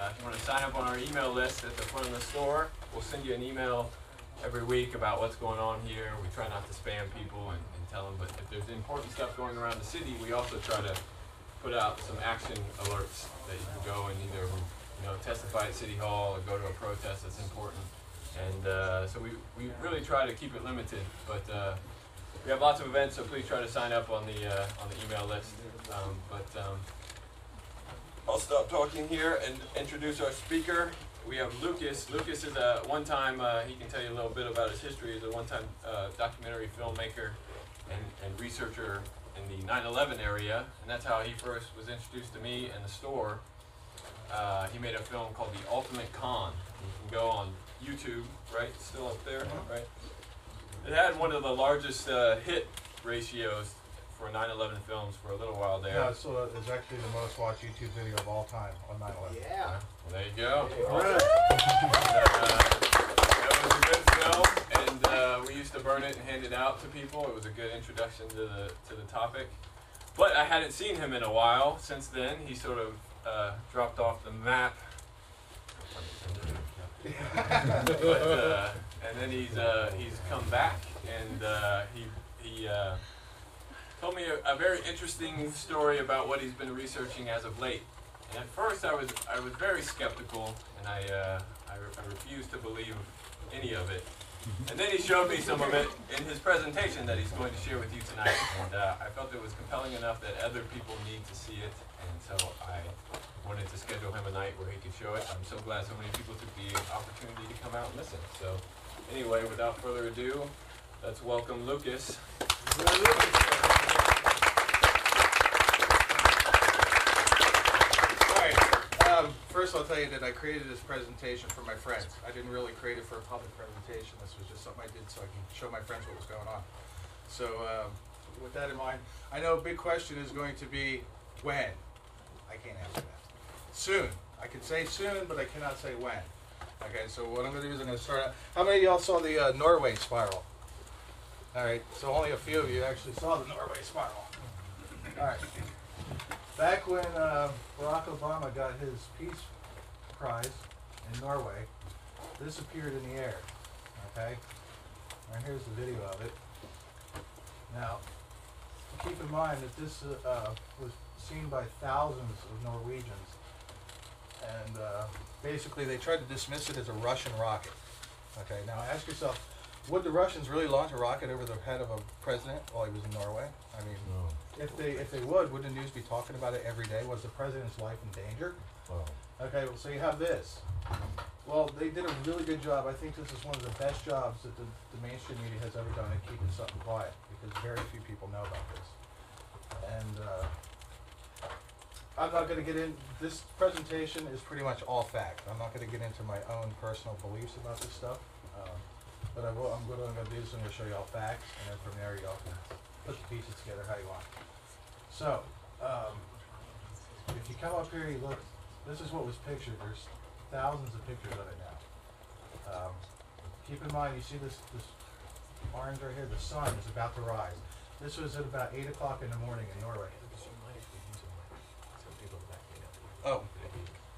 if you want to sign up on our email list at the front of the store, we'll send you an email every week about what's going on here. We try not to spam people and tell them, but if there's important stuff going around the city, we also try to put out some action alerts that you can go and either testify at City Hall or go to a protest that's important. And so we really try to keep it limited, but we have lots of events, so please try to sign up on the email list. I'll stop talking here and introduce our speaker. We have Lucas. Lucas is a one-time, he can tell you a little bit about his history. He's a one-time documentary filmmaker and researcher in the 9/11 area, and that's how he first was introduced to me in the store. He made a film called The Ultimate Con. You can go on YouTube, right? It's still up there, right? It had one of the largest hit ratios for 9/11 films for a little while there. Yeah, so it's actually the most watched YouTube video of all time on 9/11. Yeah. Well, there you go. Hey, awesome. That was a good film, and we used to burn it and hand it out to people. It was a good introduction to the topic. But I hadn't seen him in a while. Since then, he sort of dropped off the map. And then he's come back, and he told me a very interesting story about what he's been researching as of late. And at first I was very skeptical, and I refused to believe any of it. And then he showed me some of it in his presentation that he's going to share with you tonight. And I felt it was compelling enough that other people need to see it, and so I wanted to schedule him a night where he could show it. I'm so glad so many people took the opportunity to come out and listen. So anyway, without further ado, let's welcome Lucas. First I'll tell you that I created this presentation for my friends. I didn't really create it for a public presentation. This was just something I did so I can show my friends what was going on. So with that in mind, I know a big question is going to be when. I can't answer that. Soon. I can say soon, but I cannot say when. Okay, so what I'm going to do is I'm going to start out. How many of y'all saw the Norway spiral? All right, so only a few of you actually saw the Norway spiral. All right. Back when Barack Obama got his Peace Prize in Norway, this appeared in the air, okay? And here's the video of it. Now, keep in mind that this was seen by thousands of Norwegians, and basically they tried to dismiss it as a Russian rocket. Okay, now ask yourself, would the Russians really launch a rocket over the head of a president while he was in Norway? I mean, no. If they would the news be talking about it every day? Was the president's life in danger? Oh. Okay, well, so you have this. Well, they did a really good job. I think this is one of the best jobs that the mainstream media has ever done at keeping something quiet, because very few people know about this. And I'm not going to get in. This presentation is pretty much all fact. I'm not going to get into my own personal beliefs about this stuff. But I will. What I'm going to do is I'm going to show you all facts, and then from there y'all can put the pieces together how you want. So, if you come up here, you look. This is what was pictured. There's thousands of pictures of it now. Keep in mind, you see this orange right here. The sun is about to rise. This was at about 8 o'clock in the morning in Norway. Oh,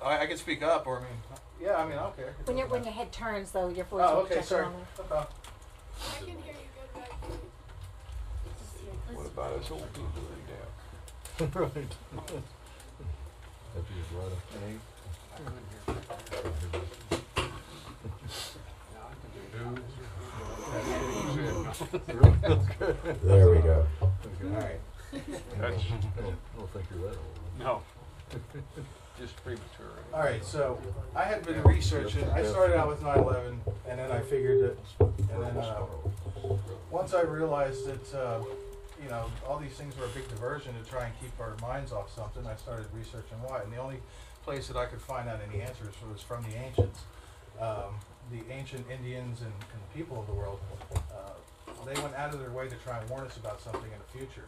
I can speak up, or I mean, yeah, I mean, I don't care. When your head turns, though, your voice will okay, pick sorry. On there. Okay. I can hear you good back here. What about us old people in there? Right. That is right up there. There we go. All right. I don't think you're that old. No. Just premature. All right, so I had been researching. I started out with 9/11, and then I figured that, and then once I realized that, all these things were a big diversion to try and keep our minds off something, I started researching why. And the only place that I could find out any answers was from the ancients. The ancient Indians and people of the world, they went out of their way to try and warn us about something in the future.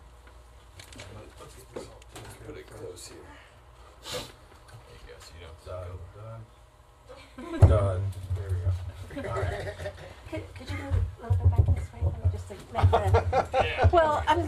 Let's get this all Put it close here. I guess you don't. Done. There we go. All right. Could you move a little bit back this way? Just to make the, well, I'm